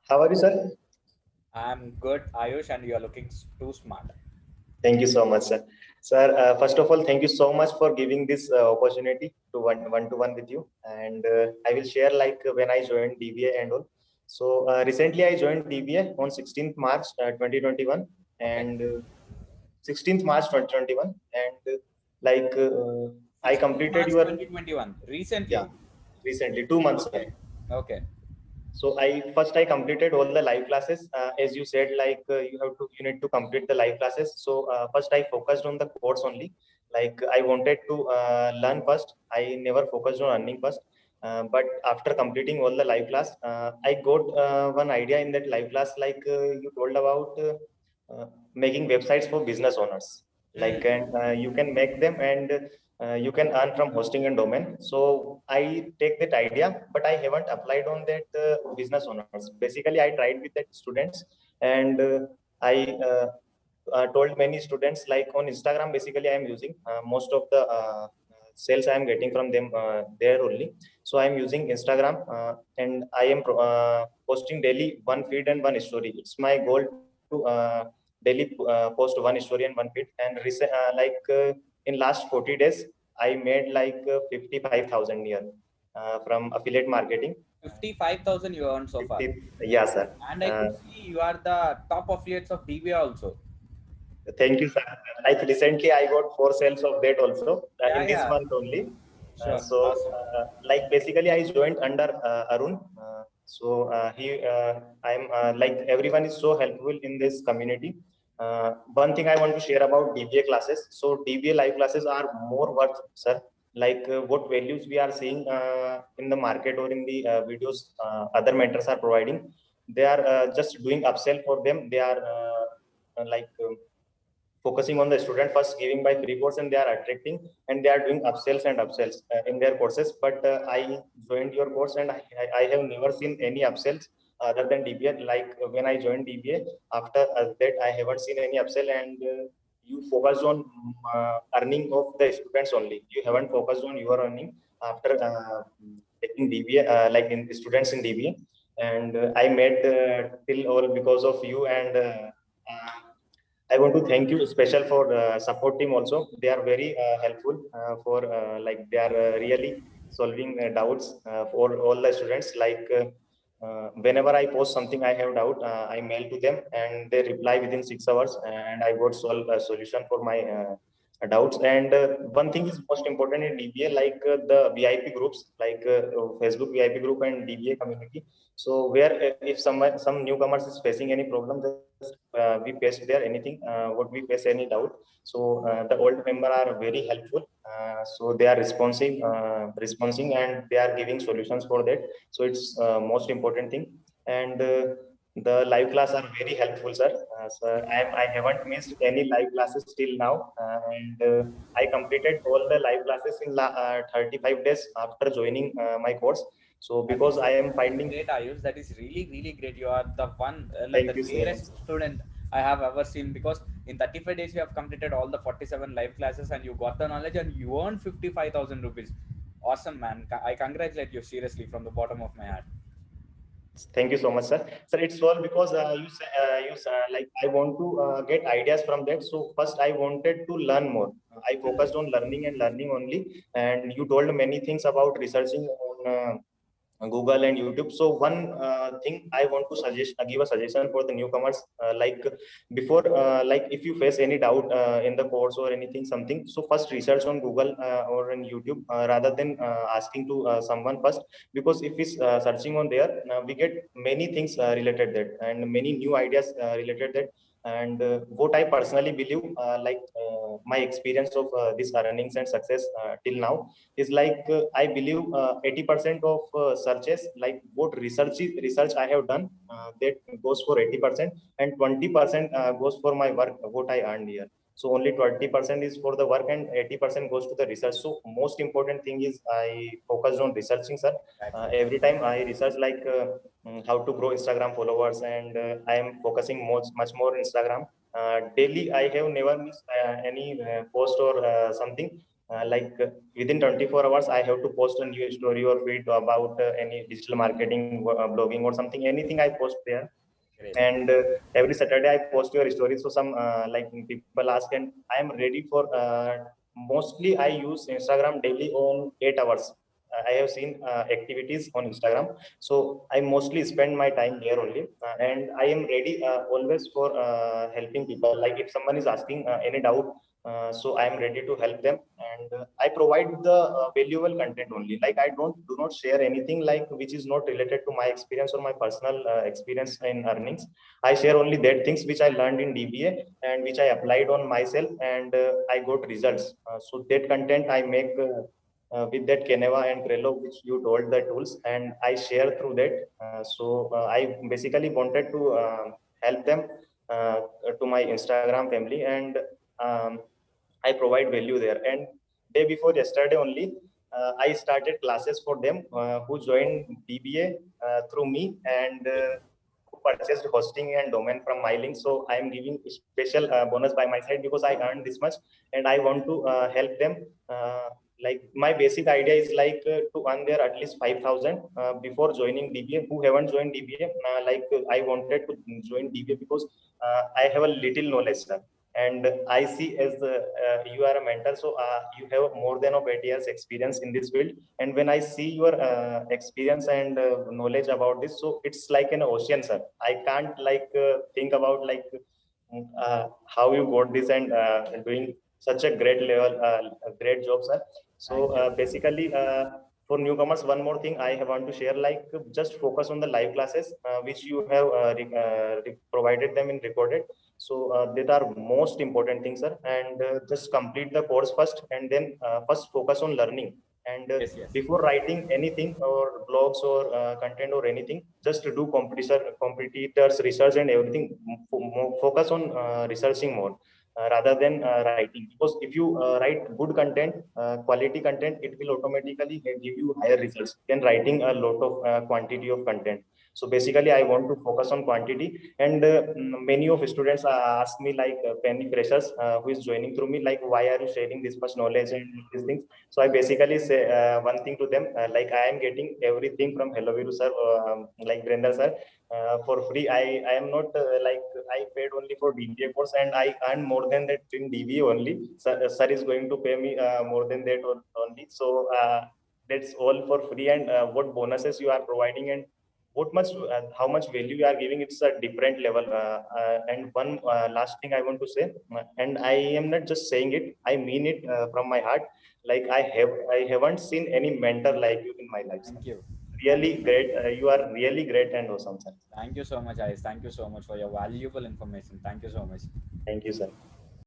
How are you, sir? I'm good, Ayush, and you are looking too smart. Thank you so much, sir. Sir, first of all, thank you so much for giving this opportunity to one to one with you. And I will share like when I joined DBA and all. So recently I joined DBA on 16th March 2021 Okay. and 16th March 2021 and like I 16 completed March your 2021. yeah Recently. recently 2 months, sir. Okay. Okay. So I completed all the live classes. As you said, like you need to complete the live classes. So first I focused on the course only. Like I wanted to learn first. I never focused on earning first. But after completing all the live class, I got one idea in that live class. Like you told about making websites for business owners. Like Hmm. and you can make them and you can earn from hosting and domain. So I take that idea, but I haven't applied on that business owners. Basically, I tried with that students and I told many students like on Instagram. Basically, I am using most of the sales I am getting from them there only. So I am using Instagram and I am posting daily one feed and one story. It's my goal to daily post one story and one feed. And in last 40 days, I made like 55,000 near from affiliate marketing. Uh, 55,000 you earned so far. 50, yeah, sir. And I Uh, could see you are the top affiliates of DBA also. Thank you, sir. Like recently, I got four sales of that also in Yeah, this yeah. month only. Sure. So, Awesome. like basically, I joined under Arun. I'm like everyone is so helpful in this community. One thing I want to share about DBA classes. So DBA live classes are more worth, sir. Like what values we are seeing in the market or in the videos other mentors are providing. They are just doing upsell for them. They are focusing on the student first, giving by free course, and they are attracting and they are doing upsells and upsells in their courses. But I joined your course and I have never seen any upsells other than DBA. Like when I joined DBA, after that I haven't seen any upsell, and you focused on earning of the students only. You haven't focused on your earning after taking DBA, like in students in DBA. And I made till all because of you, and I want to thank you special for support team also. They are very helpful for like they are really solving doubts for all the students. Like whenever I post something I have doubt, I mail to them and they reply within 6 hours, and I got solve a solution for my doubts. And one thing is most important in DBA, like the VIP groups, like Facebook VIP group and DBA community. So where if some newcomers is facing any problem, just we paste there anything what we face any doubt. So the old member are very helpful. So they are responding and they are giving solutions for that. So it's most important thing. And the live class are very helpful, sir. So I haven't missed any live classes till now, and I completed all the live classes in 35 days after joining my course. So That because is I am really finding, great, Ayush. That is really, really great. You are the one, like thank the you so much. rarest student I have ever seen, because in 35 days you have completed all the 47 live classes and you got the knowledge and you earned 55,000 rupees. Awesome, man. I congratulate you seriously from the bottom of my heart. Thank you so much, sir. Sir, it's all because like I want to get ideas from that. So first, I wanted to learn more. I Hmm. focused on learning and learning only. And you told many things about researching on Google and YouTube. So one thing I want to give a suggestion for the newcomers. Like before, like if you face any doubt in the course or anything, something. So first research on Google or on YouTube rather than asking to someone first. Because if we searching on there, we get many things related that and many new ideas related that. And what I personally believe, my experience of this earnings and success till now is like I believe 80% of searches, like what research I have done, that goes for 80%, and 20% goes for my work, what I earned here. So only 20% is for the work and 80% goes to the research. So most important thing is I focused on researching, sir. Exactly. Every time I research like how to grow Instagram followers, and I am focusing much more Instagram. Daily I have never missed any post or something. Within 24 hours, I have to post a new story or feed about any digital marketing, blogging or something, anything I post there. Great. And every Saturday I post your stories. So some people ask, and I am ready for mostly I use Instagram daily on 8 hours. I have seen activities on Instagram, so I mostly spend my time there only, and I am ready always for helping people. Like if someone is asking any doubt, so I am ready to help them, and I provide the valuable content only. Like I do not share anything like which is not related to my experience or my personal experience in earnings. I share only that things which I learned in DBA and which I applied on myself, and I got results. So that content I make with that Canva and Trello, which you told the tools, and I share through that. I basically wanted to help them uh, to my Instagram family, and um, I provide value there. And day before yesterday only, I started classes for them who joined DBA through me, and who purchased hosting and domain from MyLink. So I am giving special bonus by my side because I earned this much, and I want to help them. Like my basic idea is like to earn there at least 5,000 before joining DBA. Who haven't joined DBA? I wanted to join DBA because I have a little knowledge, sir, and I see as you are a mentor, so you have more than of 8 years experience in this field. And when I see your experience and knowledge about this, so it's like an ocean, sir. I can't think about how you got this and doing such a great level, a great job, sir. So Thank you. basically, for newcomers, one more thing I want to share, like just focus on the live classes which you have provided them in recorded. So that are most important things, sir. And just complete the course first, and then first focus on learning. And Yes, yes. before writing anything or blogs or content or anything, just to do competitors research and everything. Focus on researching more rather than writing. Because if you write good content, quality content, it will automatically give you higher results than writing a lot of quantity of content. So basically, I want to focus on quantity. And many of students ask me, like many freshers who is joining through me, like why are you sharing this much knowledge and these things. So I basically say one thing to them, like I am getting everything from HelloViru sir, like Brenda sir, for free. I am not I paid only for DBA course, and I earn more than that in DBA only. Sir is going to pay me more than that only. So that's all for free. And what bonuses you are providing, and what much how much value you are giving, it's a different level. And one last thing I want to say, and I am not just saying it, I mean it from my heart. Like I haven't seen any mentor like you in my life, sir. Thank you. Really great. You are really great and awesome, sir. Thank you so much, Ayush. Thank you so much for your valuable information. Thank you so much. Thank you, sir.